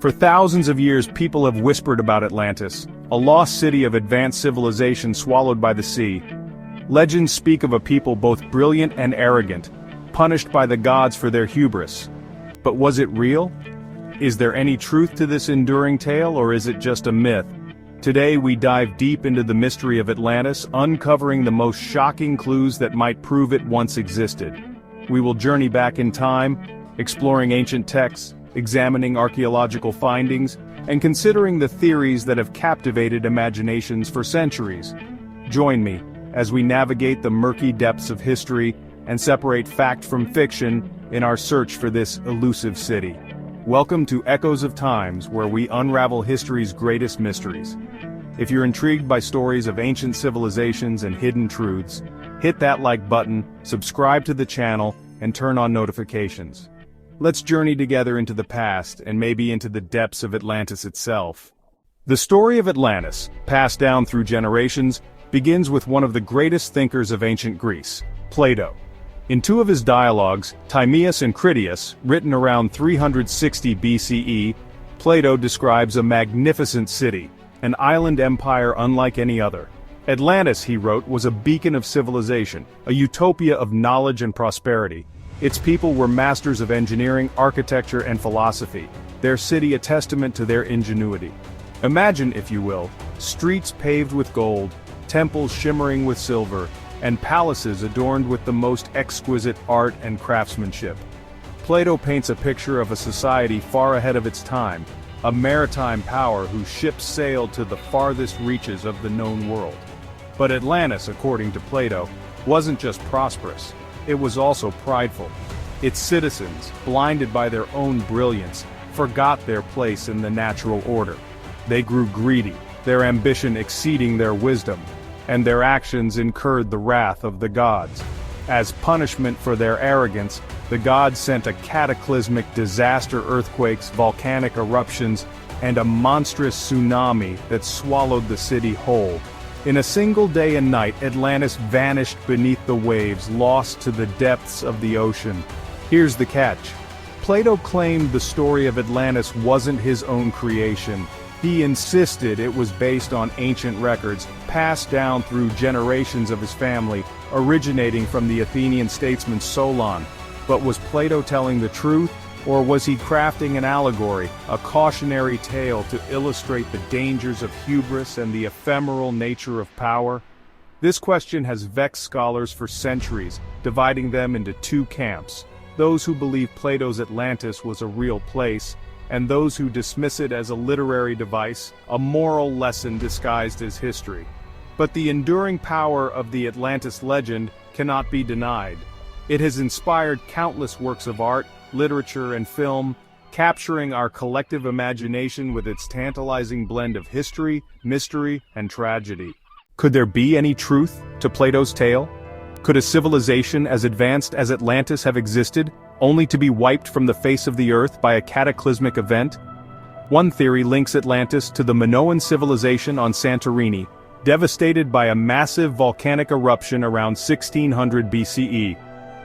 For thousands of years people have whispered about Atlantis, a lost city of advanced civilization swallowed by the sea. Legends speak of a people both brilliant and arrogant, punished by the gods for their hubris. But was it real? Is there any truth to this enduring tale, or is it just a myth? Today we dive deep into the mystery of Atlantis, uncovering the most shocking clues that might prove it once existed. We will journey back in time, exploring ancient texts, examining archaeological findings, and considering the theories that have captivated imaginations for centuries. Join me as we navigate the murky depths of history and separate fact from fiction in our search for this elusive city. Welcome to Echoes of Times, where we unravel history's greatest mysteries. If you're intrigued by stories of ancient civilizations and hidden truths, hit that like button, subscribe to the channel, and turn on notifications. Let's journey together into the past and maybe into the depths of Atlantis itself. The story of Atlantis, passed down through generations, begins with one of the greatest thinkers of ancient Greece, Plato. In two of his dialogues, Timaeus and Critias, written around 360 BCE, Plato describes a magnificent city, an island empire unlike any other. Atlantis, he wrote, was a beacon of civilization, a utopia of knowledge and prosperity. Its people were masters of engineering, architecture, and philosophy, their city a testament to their ingenuity. Imagine, if you will, streets paved with gold, temples shimmering with silver, and palaces adorned with the most exquisite art and craftsmanship. Plato paints a picture of a society far ahead of its time, a maritime power whose ships sailed to the farthest reaches of the known world. But Atlantis, according to Plato, wasn't just prosperous. It was also prideful. Its citizens, blinded by their own brilliance, forgot their place in the natural order. They grew greedy, their ambition exceeding their wisdom, and their actions incurred the wrath of the gods. As punishment for their arrogance, the gods sent a cataclysmic disaster, earthquakes, volcanic eruptions, and a monstrous tsunami that swallowed the city whole. In a single day and night, Atlantis vanished beneath the waves, lost to the depths of the ocean. Here's the catch. Plato claimed the story of Atlantis wasn't his own creation. He insisted it was based on ancient records, passed down through generations of his family, originating from the Athenian statesman Solon. But was Plato telling the truth? Or was he crafting an allegory, a cautionary tale to illustrate the dangers of hubris and the ephemeral nature of power? This question has vexed scholars for centuries, dividing them into two camps: those who believe Plato's Atlantis was a real place, and those who dismiss it as a literary device, a moral lesson disguised as history. But the enduring power of the Atlantis legend cannot be denied. It has inspired countless works of art, literature, and film, capturing our collective imagination with its tantalizing blend of history, mystery, and tragedy. Could there be any truth to Plato's tale? Could a civilization as advanced as Atlantis have existed, only to be wiped from the face of the earth by a cataclysmic event? One theory links Atlantis to the Minoan civilization on Santorini, devastated by a massive volcanic eruption around 1600 BCE.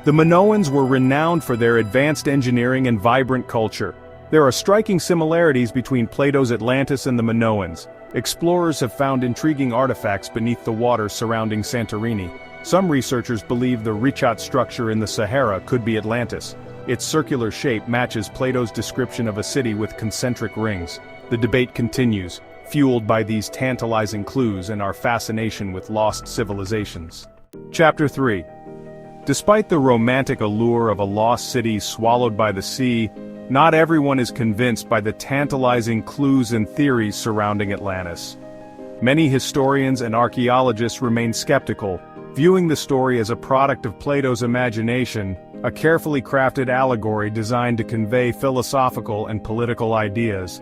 The Minoans were renowned for their advanced engineering and vibrant culture. There are striking similarities between Plato's Atlantis and the Minoans. Explorers have found intriguing artifacts beneath the water surrounding Santorini. Some researchers believe the Richat structure in the Sahara could be Atlantis. Its circular shape matches Plato's description of a city with concentric rings. The debate continues, fueled by these tantalizing clues and our fascination with lost civilizations. Chapter 3. Despite the romantic allure of a lost city swallowed by the sea, not everyone is convinced by the tantalizing clues and theories surrounding Atlantis. Many historians and archaeologists remain skeptical, viewing the story as a product of Plato's imagination, a carefully crafted allegory designed to convey philosophical and political ideas.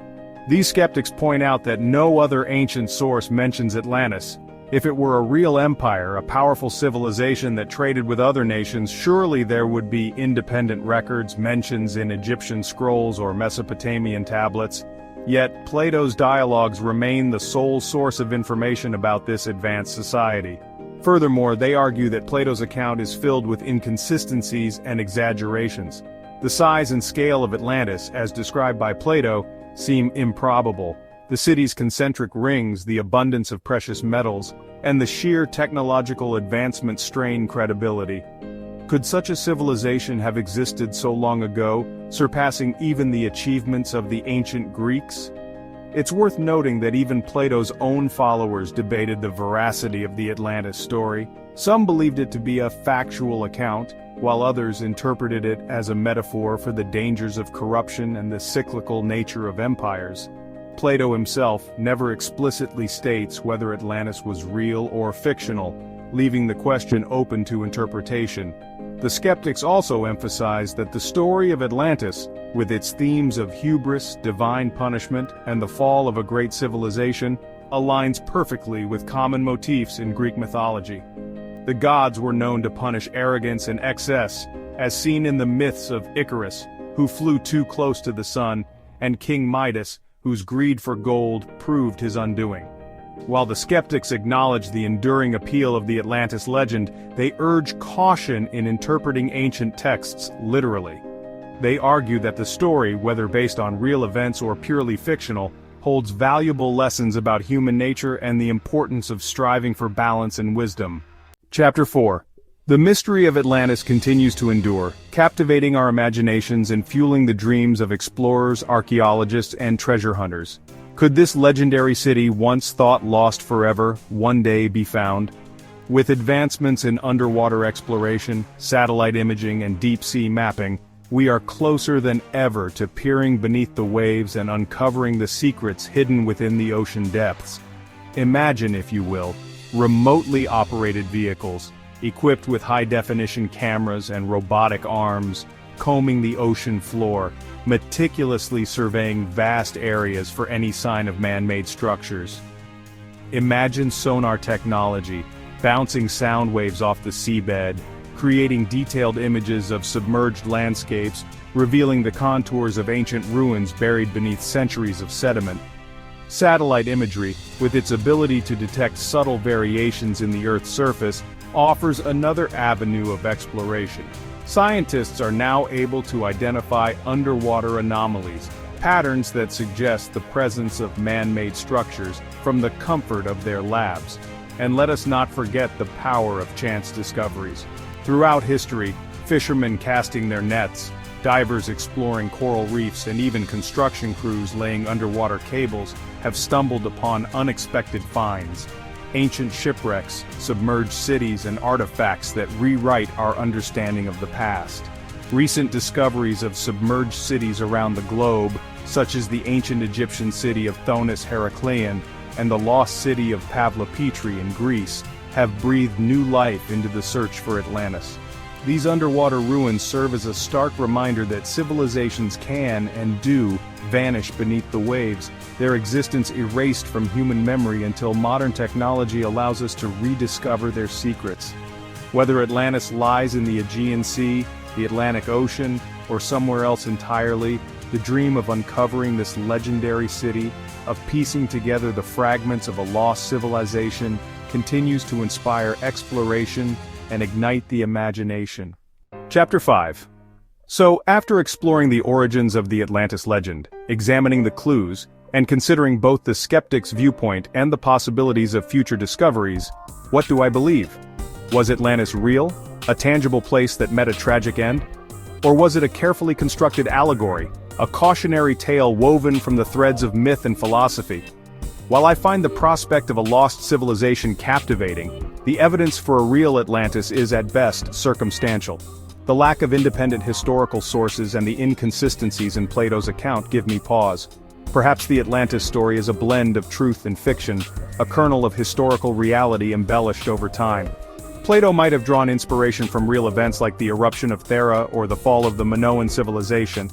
These skeptics point out that no other ancient source mentions Atlantis. If it were a real empire, a powerful civilization that traded with other nations, surely there would be independent records, mentions in Egyptian scrolls or Mesopotamian tablets. Yet, Plato's dialogues remain the sole source of information about this advanced society. Furthermore, they argue that Plato's account is filled with inconsistencies and exaggerations. The size and scale of Atlantis, as described by Plato, seem improbable. The city's concentric rings, the abundance of precious metals, and the sheer technological advancement strain credibility. Could such a civilization have existed so long ago, surpassing even the achievements of the ancient Greeks? It's worth noting that even Plato's own followers debated the veracity of the Atlantis story. Some believed it to be a factual account, while others interpreted it as a metaphor for the dangers of corruption and the cyclical nature of empires. Plato himself never explicitly states whether Atlantis was real or fictional, leaving the question open to interpretation. The skeptics also emphasize that the story of Atlantis, with its themes of hubris, divine punishment, and the fall of a great civilization, aligns perfectly with common motifs in Greek mythology. The gods were known to punish arrogance and excess, as seen in the myths of Icarus, who flew too close to the sun, and King Midas, whose greed for gold proved his undoing. While the skeptics acknowledge the enduring appeal of the Atlantis legend, they urge caution in interpreting ancient texts literally. They argue that the story, whether based on real events or purely fictional, holds valuable lessons about human nature and the importance of striving for balance and wisdom. Chapter 4. The mystery of Atlantis continues to endure, captivating our imaginations and fueling the dreams of explorers, archaeologists, and treasure hunters. Could this legendary city, once thought lost forever, one day be found? With advancements in underwater exploration, satellite imaging, and deep-sea mapping, we are closer than ever to peering beneath the waves and uncovering the secrets hidden within the ocean depths. Imagine, if you will, remotely operated vehicles, equipped with high-definition cameras and robotic arms, combing the ocean floor, meticulously surveying vast areas for any sign of man-made structures. Imagine sonar technology, bouncing sound waves off the seabed, creating detailed images of submerged landscapes, revealing the contours of ancient ruins buried beneath centuries of sediment. Satellite imagery, with its ability to detect subtle variations in the Earth's surface, offers another avenue of exploration. Scientists are now able to identify underwater anomalies, patterns that suggest the presence of man-made structures, from the comfort of their labs. And let us not forget the power of chance discoveries. Throughout history, fishermen casting their nets, divers exploring coral reefs, and even construction crews laying underwater cables have stumbled upon unexpected finds. Ancient shipwrecks, submerged cities, and artifacts that rewrite our understanding of the past. Recent discoveries of submerged cities around the globe, such as the ancient Egyptian city of Thonis Heracleion and the lost city of Pavlopetri in Greece, have breathed new life into the search for Atlantis. These underwater ruins serve as a stark reminder that civilizations can and do vanish beneath the waves, their existence erased from human memory until modern technology allows us to rediscover their secrets. Whether Atlantis lies in the Aegean Sea, the Atlantic Ocean, or somewhere else entirely, the dream of uncovering this legendary city, of piecing together the fragments of a lost civilization, continues to inspire exploration and ignite the imagination. Chapter 5. So, after exploring the origins of the Atlantis legend, examining the clues, and considering both the skeptic's viewpoint and the possibilities of future discoveries, what do I believe? Was Atlantis real, a tangible place that met a tragic end? Or was it a carefully constructed allegory, a cautionary tale woven from the threads of myth and philosophy? While I find the prospect of a lost civilization captivating, the evidence for a real Atlantis is at best circumstantial. The lack of independent historical sources and the inconsistencies in Plato's account give me pause. Perhaps the Atlantis story is a blend of truth and fiction, a kernel of historical reality embellished over time. Plato might have drawn inspiration from real events like the eruption of Thera or the fall of the Minoan civilization.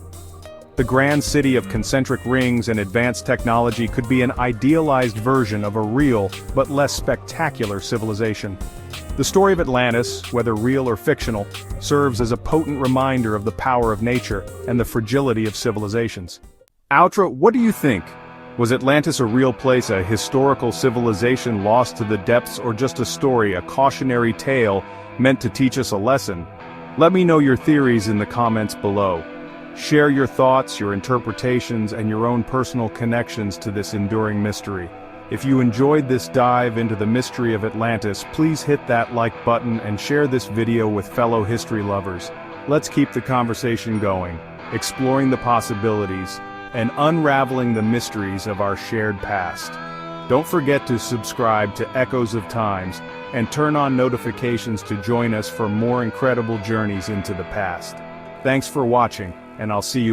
The grand city of concentric rings and advanced technology could be an idealized version of a real, but less spectacular civilization. The story of Atlantis, whether real or fictional, serves as a potent reminder of the power of nature and the fragility of civilizations. Outro, what do you think? Was Atlantis a real place, a historical civilization lost to the depths, or just a story, a cautionary tale meant to teach us a lesson? Let me know your theories in the comments below. Share your thoughts, your interpretations, and your own personal connections to this enduring mystery. If you enjoyed this dive into the mystery of Atlantis, please hit that like button and share this video with fellow history lovers. Let's keep the conversation going, exploring the possibilities, and unraveling the mysteries of our shared past. Don't forget to subscribe to Echoes of Times and turn on notifications to join us for more incredible journeys into the past. Thanks for watching, and I'll see you